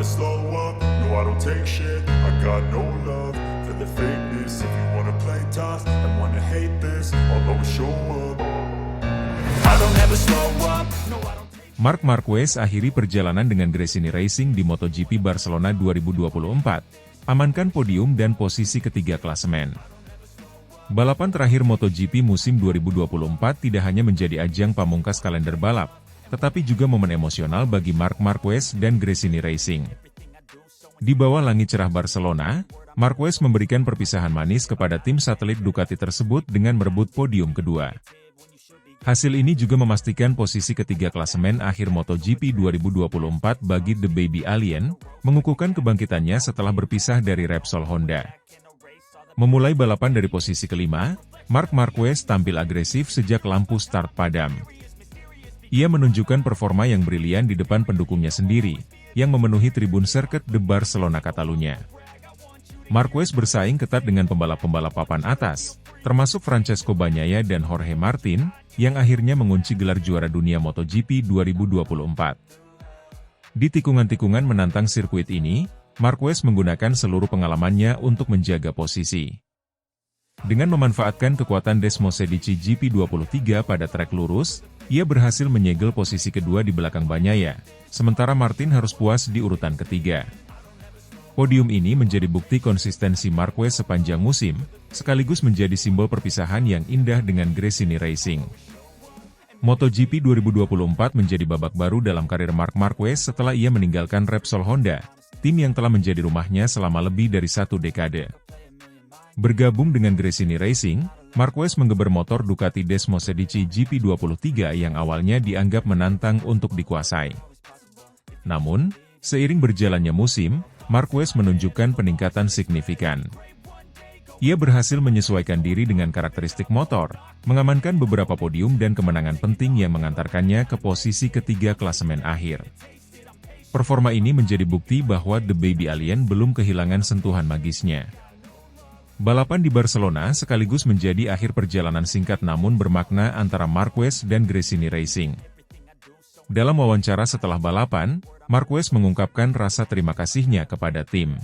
slow up, no I don't take shit. I got no love for the fakeness. If you wanna play tough and wanna hate this, I'll always show up. I don't ever slow up, no I don't. Marc Marquez akhiri perjalanan dengan Gresini Racing di MotoGP Barcelona 2024, amankan podium dan posisi ketiga klasemen. Balapan terakhir MotoGP musim 2024 tidak hanya menjadi ajang pamungkas kalender balap, tetapi juga momen emosional bagi Marc Marquez dan Gresini Racing. Di bawah langit cerah Barcelona, Marquez memberikan perpisahan manis kepada tim satelit Ducati tersebut dengan merebut podium kedua. Hasil ini juga memastikan posisi ketiga klasemen akhir MotoGP 2024 bagi The Baby Alien, mengukuhkan kebangkitannya setelah berpisah dari Repsol Honda. Memulai balapan dari posisi kelima, Marc Marquez tampil agresif sejak lampu start padam. Ia menunjukkan performa yang brilian di depan pendukungnya sendiri, yang memenuhi tribun sirkuit de Barcelona Catalunya. Marquez bersaing ketat dengan pembalap-pembalap papan atas, termasuk Francesco Bagnaia dan Jorge Martin, yang akhirnya mengunci gelar juara dunia MotoGP 2024. Di tikungan-tikungan menantang sirkuit ini, Marquez menggunakan seluruh pengalamannya untuk menjaga posisi. Dengan memanfaatkan kekuatan Desmosedici GP23 pada trek lurus, ia berhasil menyegel posisi kedua di belakang Bagnaia, sementara Martin harus puas di urutan ketiga. Podium ini menjadi bukti konsistensi Marquez sepanjang musim, sekaligus menjadi simbol perpisahan yang indah dengan Gresini Racing. MotoGP 2024 menjadi babak baru dalam karir Marc Marquez setelah ia meninggalkan Repsol Honda, tim yang telah menjadi rumahnya selama lebih dari 1 dekade. Bergabung dengan Gresini Racing, Marquez menggeber motor Ducati Desmosedici GP23 yang awalnya dianggap menantang untuk dikuasai. Namun, seiring berjalannya musim, Marquez menunjukkan peningkatan signifikan. Ia berhasil menyesuaikan diri dengan karakteristik motor, mengamankan beberapa podium dan kemenangan penting yang mengantarkannya ke posisi ketiga klasemen akhir. Performa ini menjadi bukti bahwa The Baby Alien belum kehilangan sentuhan magisnya. Balapan di Barcelona sekaligus menjadi akhir perjalanan singkat namun bermakna antara Marquez dan Gresini Racing. Dalam wawancara setelah balapan, Marquez mengungkapkan rasa terima kasihnya kepada tim.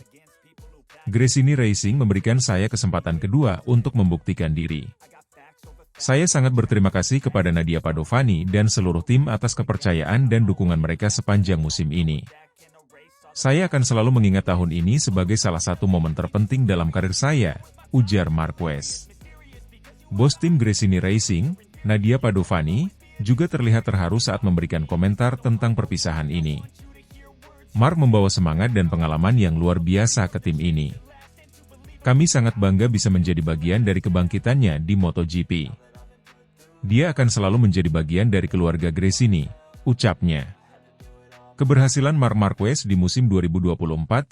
Gresini Racing memberikan saya kesempatan kedua untuk membuktikan diri. Saya sangat berterima kasih kepada Nadia Padovani dan seluruh tim atas kepercayaan dan dukungan mereka sepanjang musim ini. Saya akan selalu mengingat tahun ini sebagai salah satu momen terpenting dalam karir saya, ujar Marquez. Bos tim Gresini Racing, Nadia Padovani, juga terlihat terharu saat memberikan komentar tentang perpisahan ini. Marc membawa semangat dan pengalaman yang luar biasa ke tim ini. Kami sangat bangga bisa menjadi bagian dari kebangkitannya di MotoGP. Dia akan selalu menjadi bagian dari keluarga Gresini, ucapnya. Keberhasilan Marc Marquez di musim 2024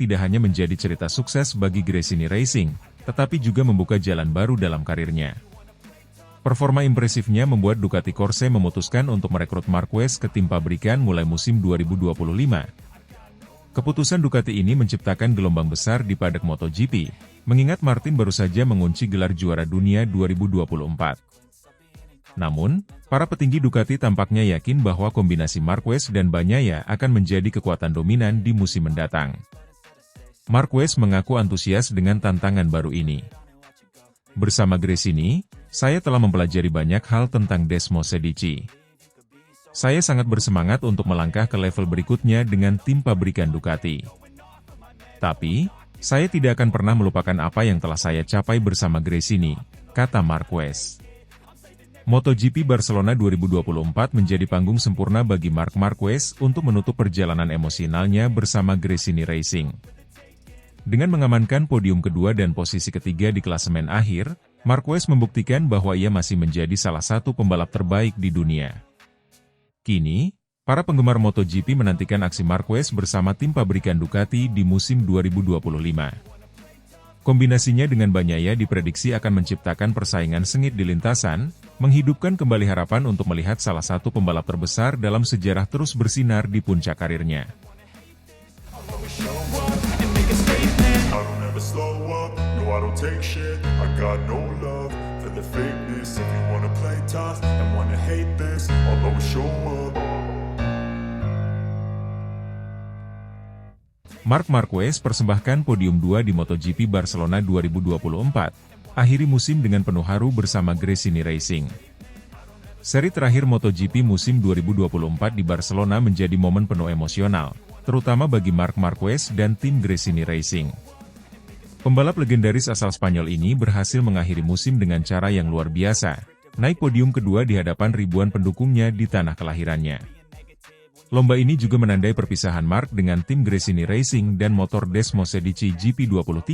tidak hanya menjadi cerita sukses bagi Gresini Racing, tetapi juga membuka jalan baru dalam karirnya. Performa impresifnya membuat Ducati Corse memutuskan untuk merekrut Marquez ke tim pabrikan mulai musim 2025. Keputusan Ducati ini menciptakan gelombang besar di paddock MotoGP, mengingat Martin baru saja mengunci gelar juara dunia 2024. Namun, para petinggi Ducati tampaknya yakin bahwa kombinasi Marquez dan Bagnaia akan menjadi kekuatan dominan di musim mendatang. Marquez mengaku antusias dengan tantangan baru ini. Bersama Gresini, saya telah mempelajari banyak hal tentang Desmosedici. Saya sangat bersemangat untuk melangkah ke level berikutnya dengan tim pabrikan Ducati. Tapi, saya tidak akan pernah melupakan apa yang telah saya capai bersama Gresini, kata Marquez. MotoGP Barcelona 2024 menjadi panggung sempurna bagi Marc Marquez untuk menutup perjalanan emosionalnya bersama Gresini Racing. Dengan mengamankan podium kedua dan posisi ketiga di klasemen akhir, Marquez membuktikan bahwa ia masih menjadi salah satu pembalap terbaik di dunia. Kini, para penggemar MotoGP menantikan aksi Marquez bersama tim pabrikan Ducati di musim 2025. Kombinasinya dengan Bagnaia diprediksi akan menciptakan persaingan sengit di lintasan, menghidupkan kembali harapan untuk melihat salah satu pembalap terbesar dalam sejarah terus bersinar di puncak karirnya. Marc Marquez persembahkan podium 2 di MotoGP Barcelona 2024, akhiri musim dengan penuh haru bersama Gresini Racing. Seri terakhir MotoGP musim 2024 di Barcelona menjadi momen penuh emosional, terutama bagi Marc Marquez dan tim Gresini Racing. Pembalap legendaris asal Spanyol ini berhasil mengakhiri musim dengan cara yang luar biasa, naik podium kedua di hadapan ribuan pendukungnya di tanah kelahirannya. Lomba ini juga menandai perpisahan Marc dengan tim Gresini Racing dan motor Desmosedici GP23,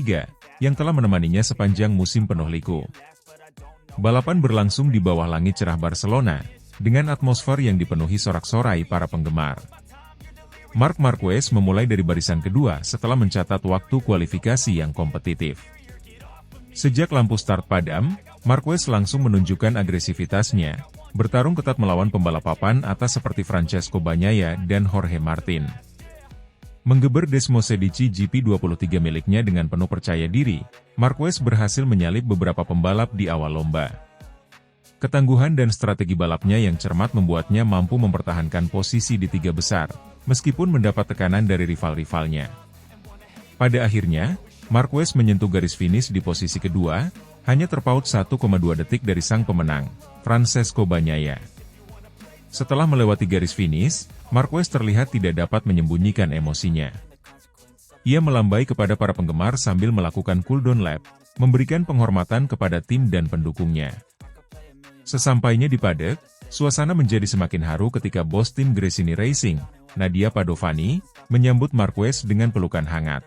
yang telah menemaninya sepanjang musim penuh liku. Balapan berlangsung di bawah langit cerah Barcelona, dengan atmosfer yang dipenuhi sorak-sorai para penggemar. Marc Marquez memulai dari barisan kedua setelah mencatat waktu kualifikasi yang kompetitif. Sejak lampu start padam, Marquez langsung menunjukkan agresivitasnya, bertarung ketat melawan pembalap papan atas seperti Francesco Bagnaia dan Jorge Martin. Menggeber Desmosedici GP23 miliknya dengan penuh percaya diri, Marquez berhasil menyalip beberapa pembalap di awal lomba. Ketangguhan dan strategi balapnya yang cermat membuatnya mampu mempertahankan posisi di tiga besar, meskipun mendapat tekanan dari rival-rivalnya. Pada akhirnya, Marquez menyentuh garis finish di posisi kedua, hanya terpaut 1,2 detik dari sang pemenang, Francesco Bagnaia. Setelah melewati garis finish, Marquez terlihat tidak dapat menyembunyikan emosinya. Ia melambai kepada para penggemar sambil melakukan cooldown lap, memberikan penghormatan kepada tim dan pendukungnya. Sesampainya di paddock, suasana menjadi semakin haru ketika bos tim Gresini Racing, Nadia Padovani, menyambut Marquez dengan pelukan hangat.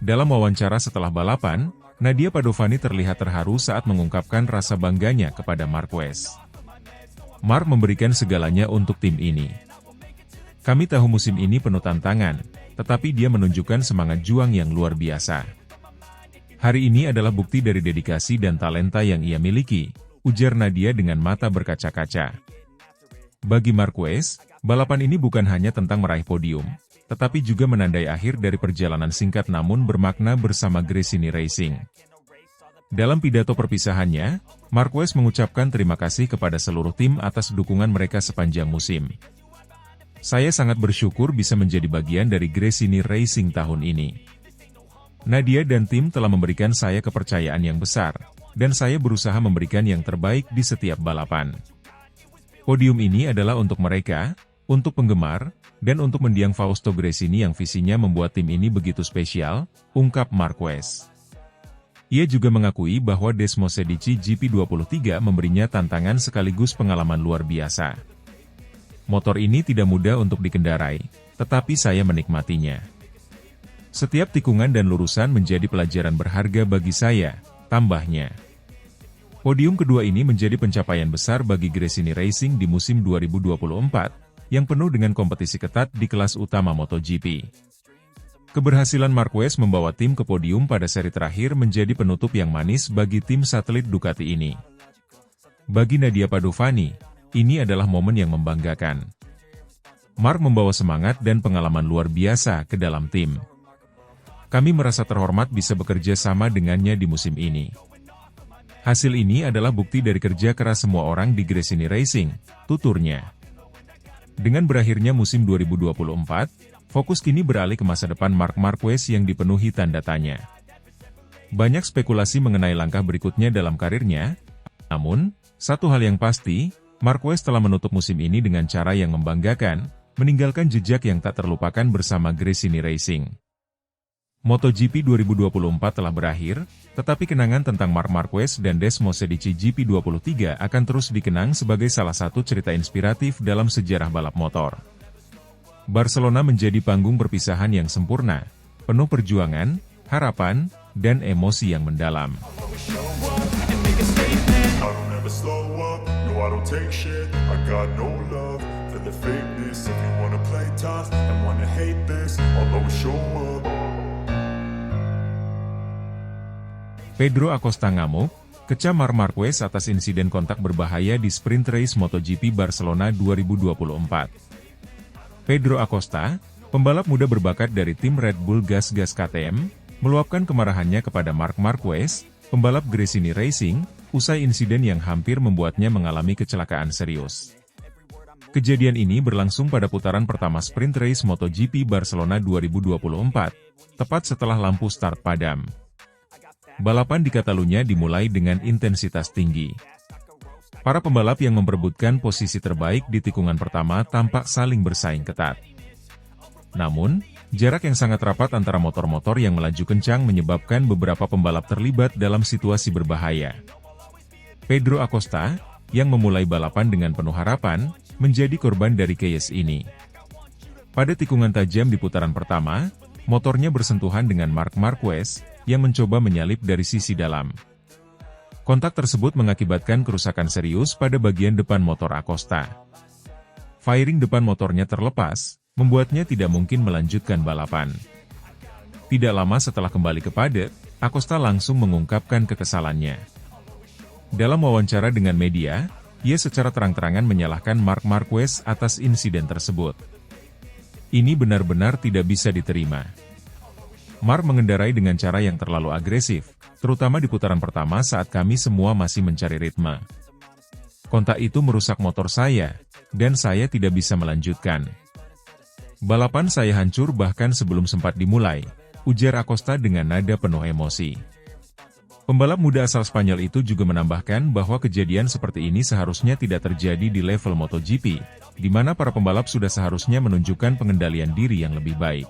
Dalam wawancara setelah balapan, Nadia Padovani terlihat terharu saat mengungkapkan rasa bangganya kepada Marquez. Marc memberikan segalanya untuk tim ini. Kami tahu musim ini penuh tantangan, tetapi dia menunjukkan semangat juang yang luar biasa. Hari ini adalah bukti dari dedikasi dan talenta yang ia miliki, ujar Nadia dengan mata berkaca-kaca. Bagi Marquez, balapan ini bukan hanya tentang meraih podium, tetapi juga menandai akhir dari perjalanan singkat namun bermakna bersama Gresini Racing. Dalam pidato perpisahannya, Marquez mengucapkan terima kasih kepada seluruh tim atas dukungan mereka sepanjang musim. Saya sangat bersyukur bisa menjadi bagian dari Gresini Racing tahun ini. Nadia dan tim telah memberikan saya kepercayaan yang besar, dan saya berusaha memberikan yang terbaik di setiap balapan. Podium ini adalah untuk mereka, untuk penggemar, dan untuk mendiang Fausto Gresini yang visinya membuat tim ini begitu spesial, ungkap Marquez. Ia juga mengakui bahwa Desmosedici GP23 memberinya tantangan sekaligus pengalaman luar biasa. Motor ini tidak mudah untuk dikendarai, tetapi saya menikmatinya. Setiap tikungan dan lurusan menjadi pelajaran berharga bagi saya, tambahnya. Podium kedua ini menjadi pencapaian besar bagi Gresini Racing di musim 2024, yang penuh dengan kompetisi ketat di kelas utama MotoGP. Keberhasilan Marquez membawa tim ke podium pada seri terakhir menjadi penutup yang manis bagi tim satelit Ducati ini. Bagi Nadia Padovani, ini adalah momen yang membanggakan. Marc membawa semangat dan pengalaman luar biasa ke dalam tim. Kami merasa terhormat bisa bekerja sama dengannya di musim ini. Hasil ini adalah bukti dari kerja keras semua orang di Gresini Racing, tuturnya. Dengan berakhirnya musim 2024, fokus kini beralih ke masa depan Marc Marquez yang dipenuhi tanda tanya. Banyak spekulasi mengenai langkah berikutnya dalam karirnya, namun, satu hal yang pasti, Marquez telah menutup musim ini dengan cara yang membanggakan, meninggalkan jejak yang tak terlupakan bersama Gresini Racing. MotoGP 2024 telah berakhir, tetapi kenangan tentang Marc Marquez dan Desmosedici GP23 akan terus dikenang sebagai salah satu cerita inspiratif dalam sejarah balap motor. Barcelona menjadi panggung perpisahan yang sempurna, penuh perjuangan, harapan, dan emosi yang mendalam. Pedro Acosta ngamuk, kecam Marc Marquez atas insiden kontak berbahaya di sprint race MotoGP Barcelona 2024. Pedro Acosta, pembalap muda berbakat dari tim Red Bull Gas KTM, meluapkan kemarahannya kepada Marc Marquez, pembalap Gresini Racing, usai insiden yang hampir membuatnya mengalami kecelakaan serius. Kejadian ini berlangsung pada putaran pertama sprint race MotoGP Barcelona 2024, tepat setelah lampu start padam. Balapan di Catalunya dimulai dengan intensitas tinggi. Para pembalap yang memperebutkan posisi terbaik di tikungan pertama tampak saling bersaing ketat. Namun, jarak yang sangat rapat antara motor-motor yang melaju kencang menyebabkan beberapa pembalap terlibat dalam situasi berbahaya. Pedro Acosta, yang memulai balapan dengan penuh harapan, menjadi korban dari chaos ini. Pada tikungan tajam di putaran pertama, motornya bersentuhan dengan Marc Marquez, yang mencoba menyalip dari sisi dalam. Kontak tersebut mengakibatkan kerusakan serius pada bagian depan motor Acosta. Fairing depan motornya terlepas, membuatnya tidak mungkin melanjutkan balapan. Tidak lama setelah kembali ke paddock, Acosta langsung mengungkapkan kekesalannya. Dalam wawancara dengan media, ia secara terang-terangan menyalahkan Marc Marquez atas insiden tersebut. Ini benar-benar tidak bisa diterima. Marc mengendarai dengan cara yang terlalu agresif, terutama di putaran pertama saat kami semua masih mencari ritme. Kontak itu merusak motor saya, dan saya tidak bisa melanjutkan. Balapan saya hancur bahkan sebelum sempat dimulai, ujar Acosta dengan nada penuh emosi. Pembalap muda asal Spanyol itu juga menambahkan bahwa kejadian seperti ini seharusnya tidak terjadi di level MotoGP, di mana para pembalap sudah seharusnya menunjukkan pengendalian diri yang lebih baik.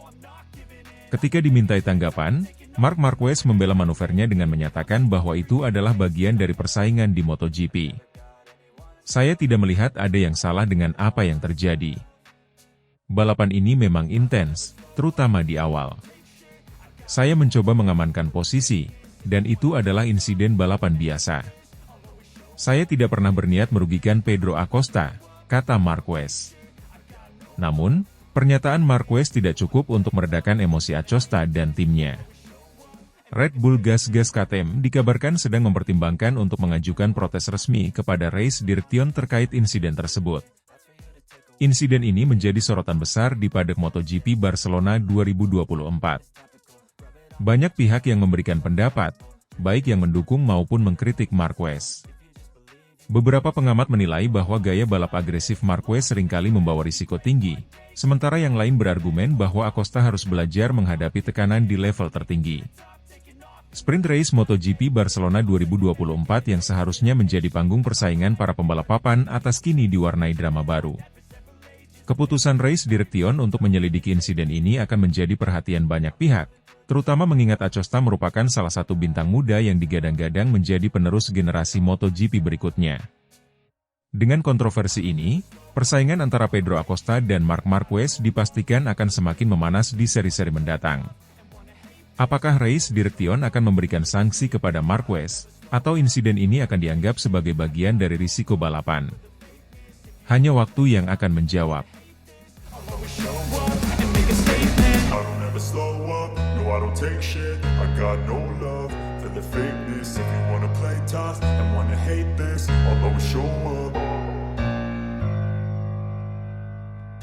Ketika dimintai tanggapan, Marc Marquez membela manuvernya dengan menyatakan bahwa itu adalah bagian dari persaingan di MotoGP. Saya tidak melihat ada yang salah dengan apa yang terjadi. Balapan ini memang intens, terutama di awal. Saya mencoba mengamankan posisi, dan itu adalah insiden balapan biasa. Saya tidak pernah berniat merugikan Pedro Acosta, kata Marquez. Namun, pernyataan Marquez tidak cukup untuk meredakan emosi Acosta dan timnya. Red Bull Gas KTM dikabarkan sedang mempertimbangkan untuk mengajukan protes resmi kepada Race Direction terkait insiden tersebut. Insiden ini menjadi sorotan besar di paddock MotoGP Barcelona 2024. Banyak pihak yang memberikan pendapat, baik yang mendukung maupun mengkritik Marquez. Beberapa pengamat menilai bahwa gaya balap agresif Marquez seringkali membawa risiko tinggi, sementara yang lain berargumen bahwa Acosta harus belajar menghadapi tekanan di level tertinggi. Sprint Race MotoGP Barcelona 2024 yang seharusnya menjadi panggung persaingan para pembalap papan atas kini diwarnai drama baru. Keputusan Race Direction untuk menyelidiki insiden ini akan menjadi perhatian banyak pihak, terutama mengingat Acosta merupakan salah satu bintang muda yang digadang-gadang menjadi penerus generasi MotoGP berikutnya. Dengan kontroversi ini, persaingan antara Pedro Acosta dan Marc Marquez dipastikan akan semakin memanas di seri-seri mendatang. Apakah Race Direction akan memberikan sanksi kepada Marquez, atau insiden ini akan dianggap sebagai bagian dari risiko balapan? Hanya waktu yang akan menjawab. I don't take shit, I got no love for the fakeness. If you wanna play tough and wanna hate this, I'll always show up.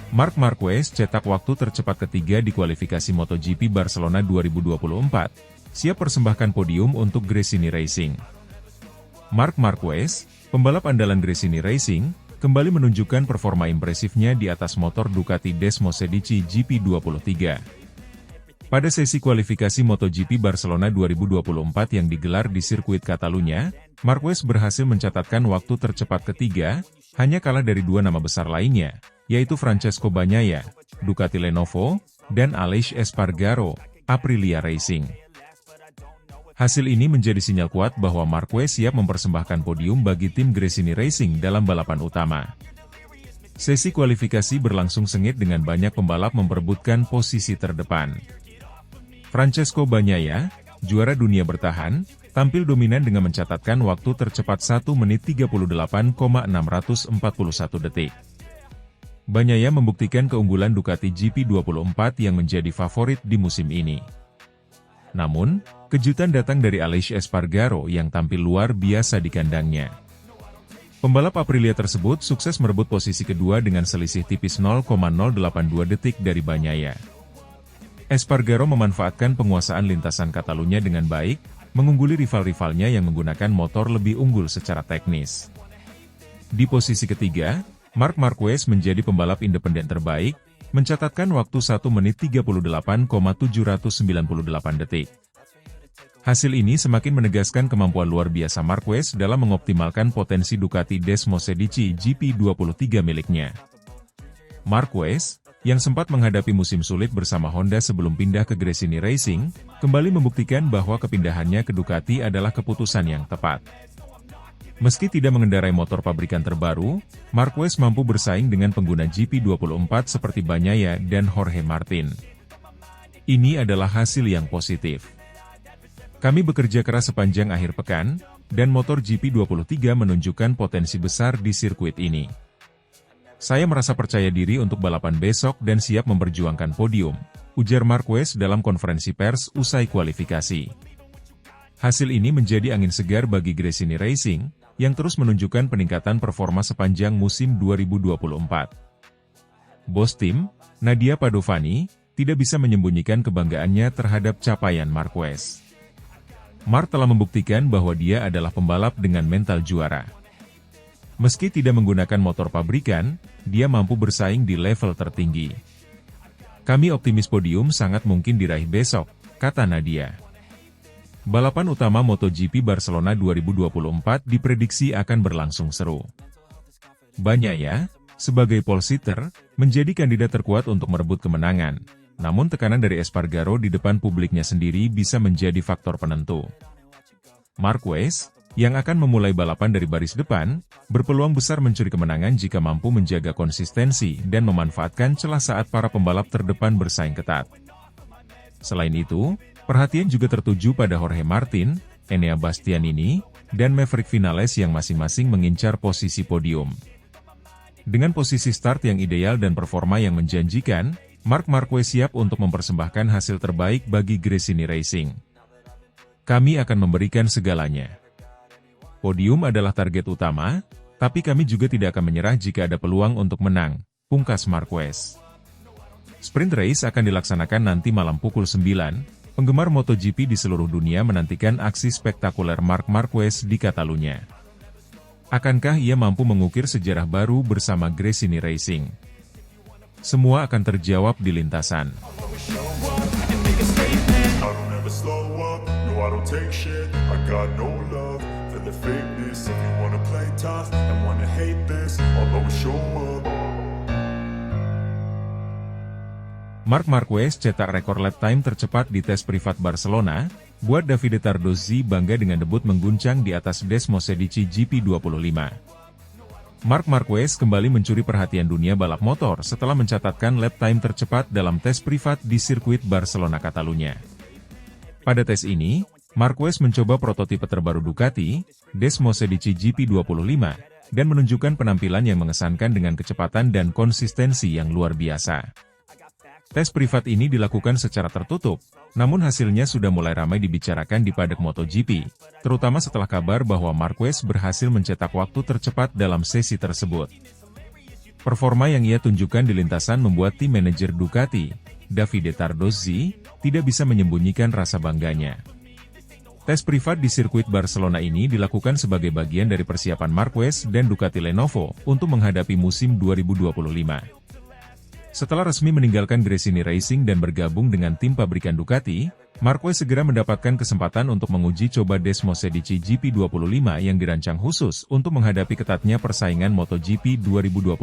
Marc Marquez cetak waktu tercepat ketiga di kualifikasi MotoGP Barcelona 2024, siap persembahkan podium untuk Gresini Racing. Marc Marquez, pembalap andalan Gresini Racing, kembali menunjukkan performa impresifnya di atas motor Ducati Desmosedici GP23. Pada sesi kualifikasi MotoGP Barcelona 2024 yang digelar di sirkuit Catalunya, Marquez berhasil mencatatkan waktu tercepat ketiga, hanya kalah dari dua nama besar lainnya, yaitu Francesco Bagnaia, Ducati Lenovo, dan Aleix Espargaro, Aprilia Racing. Hasil ini menjadi sinyal kuat bahwa Marquez siap mempersembahkan podium bagi tim Gresini Racing dalam balapan utama. Sesi kualifikasi berlangsung sengit dengan banyak pembalap memperebutkan posisi terdepan. Francesco Bagnaia, juara dunia bertahan, tampil dominan dengan mencatatkan waktu tercepat 1 menit 38,641 detik. Bagnaia membuktikan keunggulan Ducati GP24 yang menjadi favorit di musim ini. Namun, kejutan datang dari Aleix Espargaro yang tampil luar biasa di kandangnya. Pembalap Aprilia tersebut sukses merebut posisi kedua dengan selisih tipis 0,082 detik dari Bagnaia. Espargaro memanfaatkan penguasaan lintasan Catalunya dengan baik, mengungguli rival-rivalnya yang menggunakan motor lebih unggul secara teknis. Di posisi ketiga, Marc Marquez menjadi pembalap independen terbaik, mencatatkan waktu 1 menit 38,798 detik. Hasil ini semakin menegaskan kemampuan luar biasa Marquez dalam mengoptimalkan potensi Ducati Desmosedici GP23 miliknya. Marquez, yang sempat menghadapi musim sulit bersama Honda sebelum pindah ke Gresini Racing, kembali membuktikan bahwa kepindahannya ke Ducati adalah keputusan yang tepat. Meski tidak mengendarai motor pabrikan terbaru, Marquez mampu bersaing dengan pengguna GP24 seperti Bagnaia dan Jorge Martin. Ini adalah hasil yang positif. Kami bekerja keras sepanjang akhir pekan, dan motor GP23 menunjukkan potensi besar di sirkuit ini. Saya merasa percaya diri untuk balapan besok dan siap memperjuangkan podium, ujar Marquez dalam konferensi pers usai kualifikasi. Hasil ini menjadi angin segar bagi Gresini Racing, yang terus menunjukkan peningkatan performa sepanjang musim 2024. Bos tim, Nadia Padovani, tidak bisa menyembunyikan kebanggaannya terhadap capaian Marquez. Marc telah membuktikan bahwa dia adalah pembalap dengan mental juara. Meski tidak menggunakan motor pabrikan, dia mampu bersaing di level tertinggi. Kami optimis podium sangat mungkin diraih besok, kata Nadia. Balapan utama MotoGP Barcelona 2024 diprediksi akan berlangsung seru. Bagnaia, sebagai pole sitter, menjadi kandidat terkuat untuk merebut kemenangan. Namun tekanan dari Espargaro di depan publiknya sendiri bisa menjadi faktor penentu. Marquez, yang akan memulai balapan dari baris depan, berpeluang besar mencuri kemenangan jika mampu menjaga konsistensi dan memanfaatkan celah saat para pembalap terdepan bersaing ketat. Selain itu, perhatian juga tertuju pada Jorge Martin, Enea Bastianini, dan Maverick Vinales yang masing-masing mengincar posisi podium. Dengan posisi start yang ideal dan performa yang menjanjikan, Marc Marquez siap untuk mempersembahkan hasil terbaik bagi Gresini Racing. Kami akan memberikan segalanya. Podium adalah target utama, tapi kami juga tidak akan menyerah jika ada peluang untuk menang, pungkas Marquez. Sprint race akan dilaksanakan nanti malam pukul 9, penggemar MotoGP di seluruh dunia menantikan aksi spektakuler Marc Marquez di Catalunya. Akankah ia mampu mengukir sejarah baru bersama Gresini Racing? Semua akan terjawab di lintasan. Marc Marquez cetak rekor lap time tercepat di tes privat Barcelona, buat Davide Tardozzi bangga dengan debut mengguncang di atas Desmosedici GP25. Marc Marquez kembali mencuri perhatian dunia balap motor setelah mencatatkan lap time tercepat dalam tes privat di sirkuit Barcelona Catalunya. Pada tes ini, Marquez mencoba prototipe terbaru Ducati, Desmosedici GP25, dan menunjukkan penampilan yang mengesankan dengan kecepatan dan konsistensi yang luar biasa. Tes privat ini dilakukan secara tertutup, namun hasilnya sudah mulai ramai dibicarakan di paddock MotoGP, terutama setelah kabar bahwa Marquez berhasil mencetak waktu tercepat dalam sesi tersebut. Performa yang ia tunjukkan di lintasan membuat tim manajer Ducati, Davide Tardozzi, tidak bisa menyembunyikan rasa bangganya. Tes privat di sirkuit Barcelona ini dilakukan sebagai bagian dari persiapan Marquez dan Ducati Lenovo untuk menghadapi musim 2025. Setelah resmi meninggalkan Gresini Racing dan bergabung dengan tim pabrikan Ducati, Marquez segera mendapatkan kesempatan untuk menguji coba Desmosedici GP25 yang dirancang khusus untuk menghadapi ketatnya persaingan MotoGP 2025.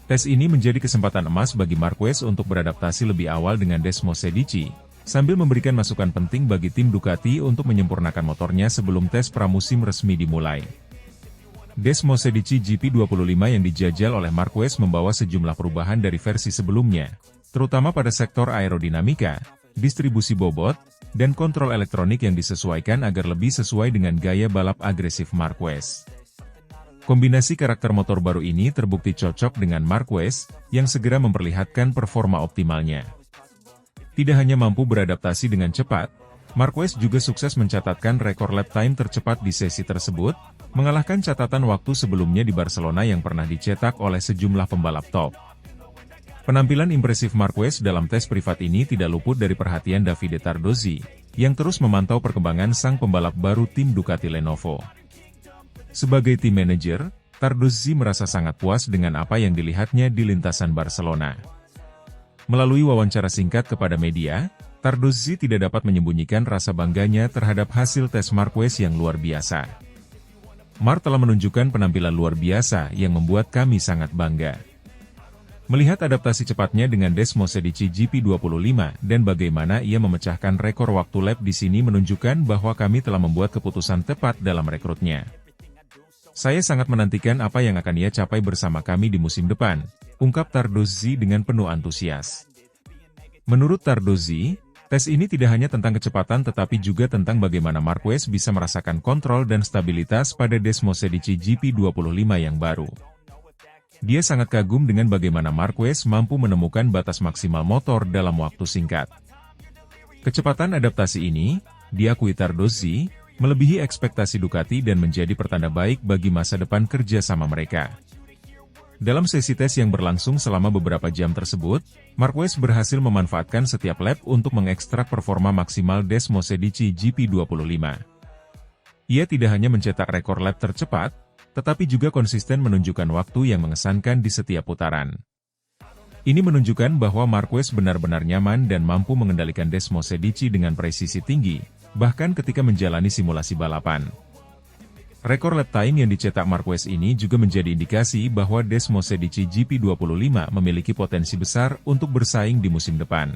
Tes ini menjadi kesempatan emas bagi Marquez untuk beradaptasi lebih awal dengan Desmosedici, sambil memberikan masukan penting bagi tim Ducati untuk menyempurnakan motornya sebelum tes pramusim resmi dimulai. Desmosedici GP25 yang dijajal oleh Marquez membawa sejumlah perubahan dari versi sebelumnya, terutama pada sektor aerodinamika, distribusi bobot, dan kontrol elektronik yang disesuaikan agar lebih sesuai dengan gaya balap agresif Marquez. Kombinasi karakter motor baru ini terbukti cocok dengan Marquez, yang segera memperlihatkan performa optimalnya. Tidak hanya mampu beradaptasi dengan cepat, Marquez juga sukses mencatatkan rekor lap time tercepat di sesi tersebut, mengalahkan catatan waktu sebelumnya di Barcelona yang pernah dicetak oleh sejumlah pembalap top. Penampilan impresif Marquez dalam tes privat ini tidak luput dari perhatian Davide Tardozzi, yang terus memantau perkembangan sang pembalap baru tim Ducati Lenovo. Sebagai tim manajer, Tardozzi merasa sangat puas dengan apa yang dilihatnya di lintasan Barcelona. Melalui wawancara singkat kepada media, Tardozzi tidak dapat menyembunyikan rasa bangganya terhadap hasil tes Marquez yang luar biasa. Mark telah menunjukkan penampilan luar biasa yang membuat kami sangat bangga. Melihat adaptasi cepatnya dengan Desmosedici GP25 dan bagaimana ia memecahkan rekor waktu lap di sini menunjukkan bahwa kami telah membuat keputusan tepat dalam rekrutnya. Saya sangat menantikan apa yang akan ia capai bersama kami di musim depan, ungkap Tardozzi dengan penuh antusias. Menurut Tardozzi, tes ini tidak hanya tentang kecepatan tetapi juga tentang bagaimana Marquez bisa merasakan kontrol dan stabilitas pada Desmosedici GP25 yang baru. Dia sangat kagum dengan bagaimana Marquez mampu menemukan batas maksimal motor dalam waktu singkat. Kecepatan adaptasi ini, diakui Tardozzi, melebihi ekspektasi Ducati dan menjadi pertanda baik bagi masa depan kerja sama mereka. Dalam sesi tes yang berlangsung selama beberapa jam tersebut, Marquez berhasil memanfaatkan setiap lap untuk mengekstrak performa maksimal Desmosedici GP25. Ia tidak hanya mencetak rekor lap tercepat, tetapi juga konsisten menunjukkan waktu yang mengesankan di setiap putaran. Ini menunjukkan bahwa Marquez benar-benar nyaman dan mampu mengendalikan Desmosedici dengan presisi tinggi, bahkan ketika menjalani simulasi balapan. Rekor lap time yang dicetak Marquez ini juga menjadi indikasi bahwa Desmosedici GP25 memiliki potensi besar untuk bersaing di musim depan.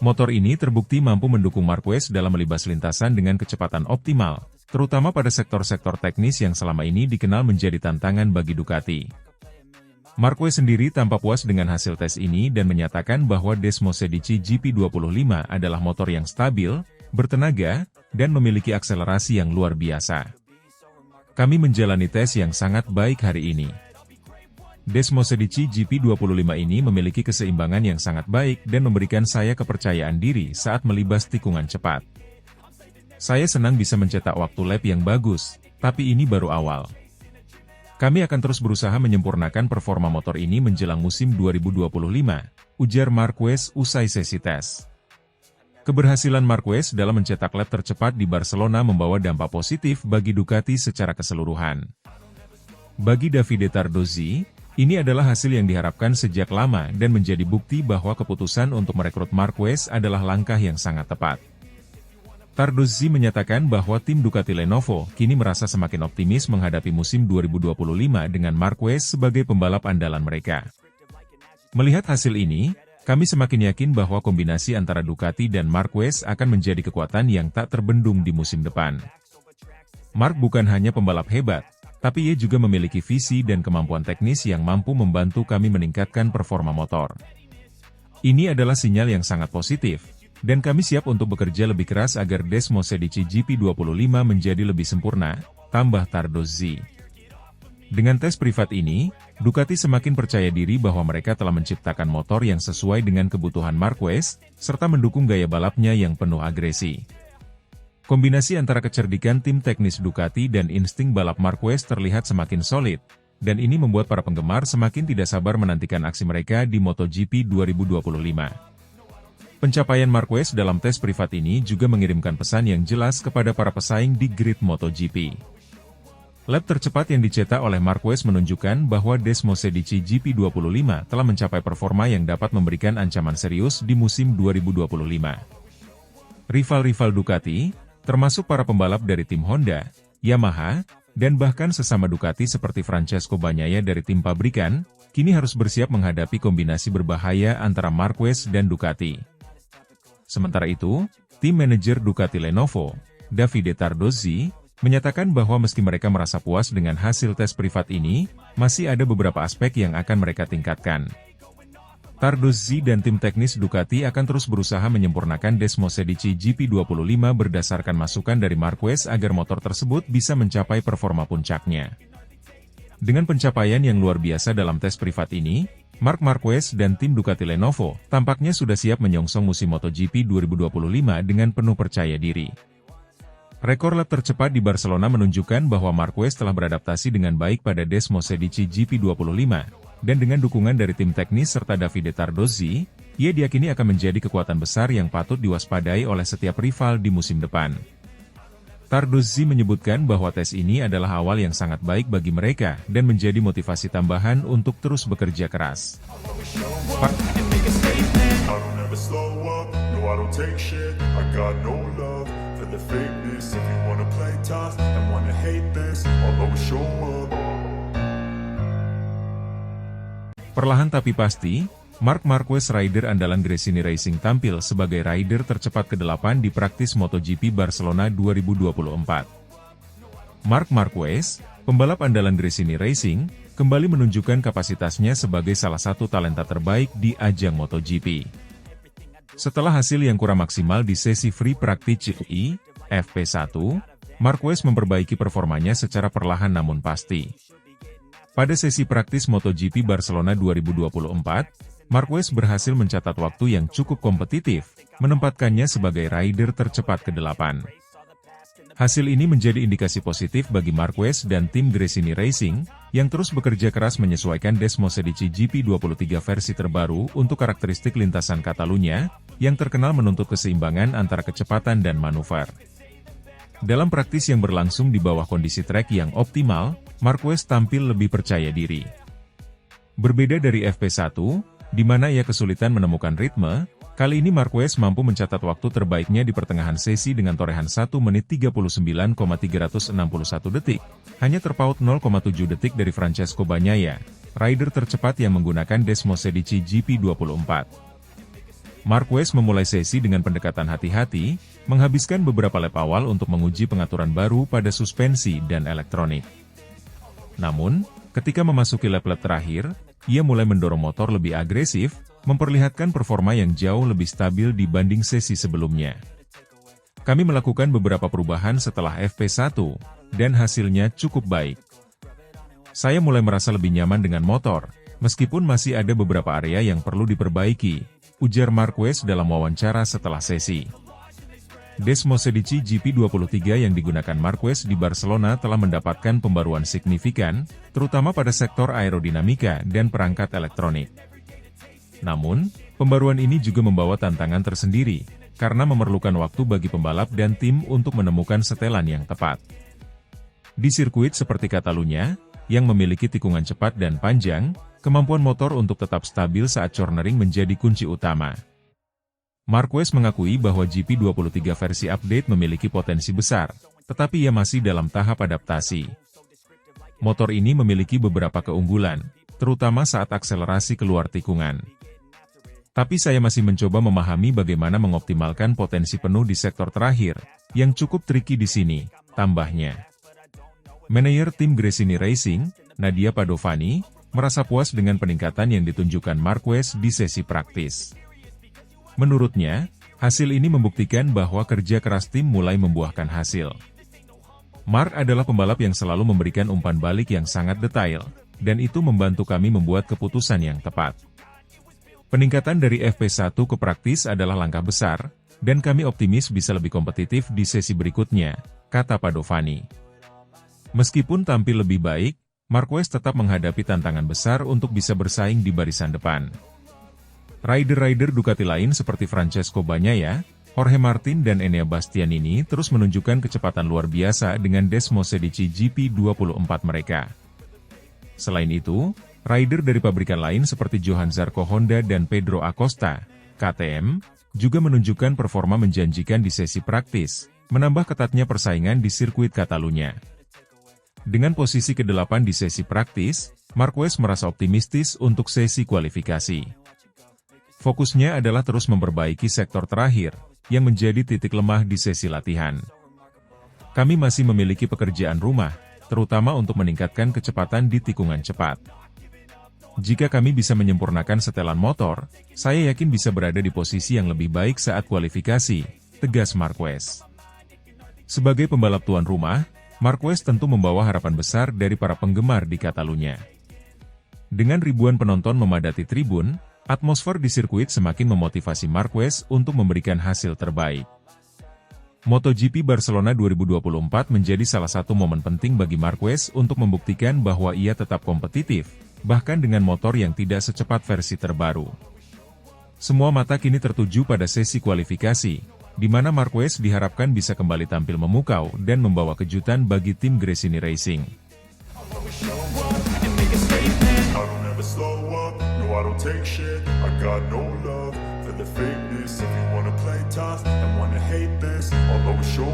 Motor ini terbukti mampu mendukung Marquez dalam melibas lintasan dengan kecepatan optimal, terutama pada sektor-sektor teknis yang selama ini dikenal menjadi tantangan bagi Ducati. Marquez sendiri tampak puas dengan hasil tes ini dan menyatakan bahwa Desmosedici GP25 adalah motor yang stabil, bertenaga, dan memiliki akselerasi yang luar biasa. Kami menjalani tes yang sangat baik hari ini. Desmosedici GP25 ini memiliki keseimbangan yang sangat baik dan memberikan saya kepercayaan diri saat melibas tikungan cepat. Saya senang bisa mencetak waktu lap yang bagus, tapi ini baru awal. Kami akan terus berusaha menyempurnakan performa motor ini menjelang musim 2025, ujar Marquez usai sesi tes. Keberhasilan Marquez dalam mencetak lap tercepat di Barcelona membawa dampak positif bagi Ducati secara keseluruhan. Bagi Davide Tardozzi, ini adalah hasil yang diharapkan sejak lama dan menjadi bukti bahwa keputusan untuk merekrut Marquez adalah langkah yang sangat tepat. Tardozzi menyatakan bahwa tim Ducati Lenovo kini merasa semakin optimis menghadapi musim 2025 dengan Marquez sebagai pembalap andalan mereka. Melihat hasil ini, kami semakin yakin bahwa kombinasi antara Ducati dan Marquez akan menjadi kekuatan yang tak terbendung di musim depan. Mark bukan hanya pembalap hebat, tapi ia juga memiliki visi dan kemampuan teknis yang mampu membantu kami meningkatkan performa motor. Ini adalah sinyal yang sangat positif, dan kami siap untuk bekerja lebih keras agar Desmosedici GP25 menjadi lebih sempurna, tambah Tardozzi. Dengan tes privat ini, Ducati semakin percaya diri bahwa mereka telah menciptakan motor yang sesuai dengan kebutuhan Marquez, serta mendukung gaya balapnya yang penuh agresi. Kombinasi antara kecerdikan tim teknis Ducati dan insting balap Marquez terlihat semakin solid, dan ini membuat para penggemar semakin tidak sabar menantikan aksi mereka di MotoGP 2025. Pencapaian Marquez dalam tes privat ini juga mengirimkan pesan yang jelas kepada para pesaing di grid MotoGP. Lap tercepat yang dicetak oleh Marquez menunjukkan bahwa Desmosedici GP25 telah mencapai performa yang dapat memberikan ancaman serius di musim 2025. Rival-rival Ducati, termasuk para pembalap dari tim Honda, Yamaha, dan bahkan sesama Ducati seperti Francesco Bagnaia dari tim pabrikan, kini harus bersiap menghadapi kombinasi berbahaya antara Marquez dan Ducati. Sementara itu, tim manajer Ducati Lenovo, Davide Tardozzi, menyatakan bahwa meski mereka merasa puas dengan hasil tes privat ini, masih ada beberapa aspek yang akan mereka tingkatkan. Tardozzi dan tim teknis Ducati akan terus berusaha menyempurnakan Desmosedici GP25 berdasarkan masukan dari Marquez agar motor tersebut bisa mencapai performa puncaknya. Dengan pencapaian yang luar biasa dalam tes privat ini, Marc Marquez dan tim Ducati Lenovo tampaknya sudah siap menyongsong musim MotoGP 2025 dengan penuh percaya diri. Rekor lap tercepat di Barcelona menunjukkan bahwa Marquez telah beradaptasi dengan baik pada Desmosedici GP25, dan dengan dukungan dari tim teknis serta Davide Tardozzi, ia diyakini akan menjadi kekuatan besar yang patut diwaspadai oleh setiap rival di musim depan. Tardozzi menyebutkan bahwa tes ini adalah awal yang sangat baik bagi mereka dan menjadi motivasi tambahan untuk terus bekerja keras. I don't ever slow up, no I don't take shit. I got no love for the fakeness. If you wanna play tough and wanna hate this, I'll always show up. Perlahan tapi pasti, Marc Marquez rider andalan Gresini Racing tampil sebagai rider tercepat ke-8 di praktis MotoGP Barcelona 2024. Marc Marquez, pembalap andalan Gresini Racing, kembali menunjukkan kapasitasnya sebagai salah satu talenta terbaik di ajang MotoGP. Setelah hasil yang kurang maksimal di sesi free practice GP, FP1, Marquez memperbaiki performanya secara perlahan namun pasti. Pada sesi praktis MotoGP Barcelona 2024, Marquez berhasil mencatat waktu yang cukup kompetitif, menempatkannya sebagai rider tercepat ke-8. Hasil ini menjadi indikasi positif bagi Marquez dan tim Gresini Racing, yang terus bekerja keras menyesuaikan Desmosedici GP23 versi terbaru untuk karakteristik lintasan Catalunya, yang terkenal menuntut keseimbangan antara kecepatan dan manuver. Dalam praktis yang berlangsung di bawah kondisi trek yang optimal, Marquez tampil lebih percaya diri. Berbeda dari FP1, di mana ia kesulitan menemukan ritme, kali ini Marquez mampu mencatat waktu terbaiknya di pertengahan sesi dengan torehan 1 menit 39,361 detik, hanya terpaut 0,7 detik dari Francesco Bagnaia, rider tercepat yang menggunakan Desmosedici GP24. Marquez memulai sesi dengan pendekatan hati-hati, menghabiskan beberapa lap awal untuk menguji pengaturan baru pada suspensi dan elektronik. Namun, ketika memasuki lap-lap terakhir, ia mulai mendorong motor lebih agresif, memperlihatkan performa yang jauh lebih stabil dibanding sesi sebelumnya. Kami melakukan beberapa perubahan setelah FP1, dan hasilnya cukup baik. Saya mulai merasa lebih nyaman dengan motor, meskipun masih ada beberapa area yang perlu diperbaiki, ujar Marquez dalam wawancara setelah sesi. Desmosedici GP23 yang digunakan Marquez di Barcelona telah mendapatkan pembaruan signifikan, terutama pada sektor aerodinamika dan perangkat elektronik. Namun, pembaruan ini juga membawa tantangan tersendiri, karena memerlukan waktu bagi pembalap dan tim untuk menemukan setelan yang tepat. Di sirkuit seperti Catalunya, yang memiliki tikungan cepat dan panjang, kemampuan motor untuk tetap stabil saat cornering menjadi kunci utama. Marquez mengakui bahwa GP23 versi update memiliki potensi besar, tetapi ia masih dalam tahap adaptasi. Motor ini memiliki beberapa keunggulan, terutama saat akselerasi keluar tikungan. Tapi saya masih mencoba memahami bagaimana mengoptimalkan potensi penuh di sektor terakhir, yang cukup tricky di sini, tambahnya. Manajer tim Gresini Racing, Nadia Padovani, merasa puas dengan peningkatan yang ditunjukkan Marquez di sesi praktis. Menurutnya, hasil ini membuktikan bahwa kerja keras tim mulai membuahkan hasil. Marc adalah pembalap yang selalu memberikan umpan balik yang sangat detail, dan itu membantu kami membuat keputusan yang tepat. Peningkatan dari FP1 ke praktis adalah langkah besar, dan kami optimis bisa lebih kompetitif di sesi berikutnya, kata Padovani. Meskipun tampil lebih baik, Marquez tetap menghadapi tantangan besar untuk bisa bersaing di barisan depan. Rider-rider Ducati lain seperti Francesco Bagnaia, Jorge Martin dan Enea Bastianini terus menunjukkan kecepatan luar biasa dengan Desmosedici GP24 mereka. Selain itu, rider dari pabrikan lain seperti Johan Zarco Honda dan Pedro Acosta, KTM, juga menunjukkan performa menjanjikan di sesi praktis, menambah ketatnya persaingan di sirkuit Catalunya. Dengan posisi ke-8 di sesi praktis, Marquez merasa optimistis untuk sesi kualifikasi. Fokusnya adalah terus memperbaiki sektor terakhir, yang menjadi titik lemah di sesi latihan. Kami masih memiliki pekerjaan rumah, terutama untuk meningkatkan kecepatan di tikungan cepat. Jika kami bisa menyempurnakan setelan motor, saya yakin bisa berada di posisi yang lebih baik saat kualifikasi, tegas Marquez. Sebagai pembalap tuan rumah, Marquez tentu membawa harapan besar dari para penggemar di Catalunya. Dengan ribuan penonton memadati tribun, atmosfer di sirkuit semakin memotivasi Marquez untuk memberikan hasil terbaik. MotoGP Barcelona 2024 menjadi salah satu momen penting bagi Marquez untuk membuktikan bahwa ia tetap kompetitif, bahkan dengan motor yang tidak secepat versi terbaru. Semua mata kini tertuju pada sesi kualifikasi, di mana Marquez diharapkan bisa kembali tampil memukau dan membawa kejutan bagi tim Gresini Racing. I don't ever slow up, no I don't take shit. I got no love for the fakeness. If you wanna play tough and wanna hate this, I'll always show